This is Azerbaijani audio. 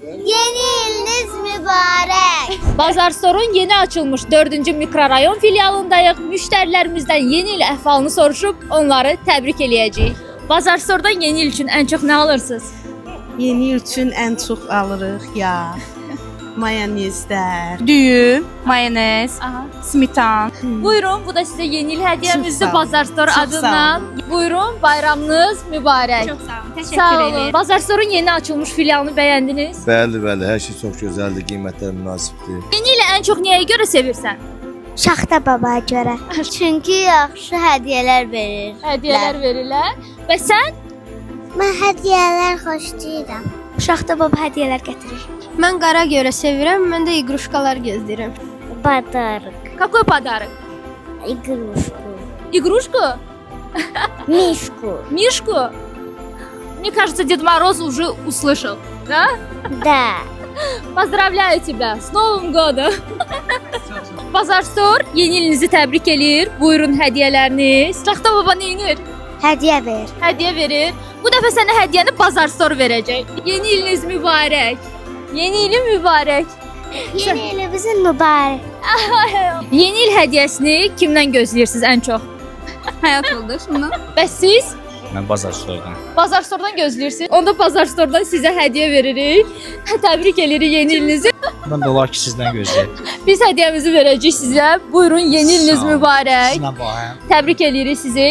Yeni iliniz mübarek. Bazar Store'un yeni açılmış 4. mikrorayon filialındayıq. Müştərilərimizdən yeni il əhvalını soruşub onları təbrik eləyəcəyik. Bazar Store'dan yeni il üçün ən çox nə alırsınız? Yeni il üçün ən çox alırıq yağ, mayonezlər, düyüm, mayonez, smetan. Buyurun, bu da sizə yeni il hədiyyəmizdir Çox sağ olun. Bazar Store Çox adından. Buyurun, bayramınız mübarək. Çox sağ olun. Təşəkkür Sağ olun. ederim. Bazar Store'un yeni açılmış filialını bəyəndiniz. Bəli, hər şey çox gözəldir, qiymətlər münasibdir. Yeni ili ən çox nəyə görə sevirsən? Şaxta babaya görə. Çünki yaxşı hədiyyələr verir. Hədiyyələr verirlər. Və sən? Mən hədiyyələr xoşlayıram. Şaxta baba hədiyyələr gətirir. Mən qara görə sevirəm, mən də iqruşkalar gözləyirəm. Badarıq, Какой подарок? iqruşku, Игрушку? mişku. Мишку? Мне кажется, Дед Мороз уже услышал. Да? Da. Поздравляю тебя с Новым годом. Bazar Store yeni ilinizi təbrik eləyir. Buyurun hədiyyələriniz. Şaxta baba nə edir? Hədiyyə ver. Hədiyyə verir. Bu dəfə sənə hədiyyəni Bazar Store verəcək. Yeni iliniz mübarək. Yeni ilin mübarək. Yeni ilimizin mübarək. Yeni il hədiyyəsini kimdən gözləyirsiniz ən çox? Həyat yoldaşımdan. Bəs siz? Mən Bazar Store'dan. Bazar Store'dan gözləyirsiniz. Onda Bazar Store'dan sizə hədiyyə veririk. Təbrik edirik yeni ilinizi. Mən də olar ki, sizdən gözləyirəm. Biz hədiyyəmizi verəcəyik sizə. Buyurun, yeni iliniz Sağ olun. mübarək. Sizlə bağlayam. Təbrik edirik sizi.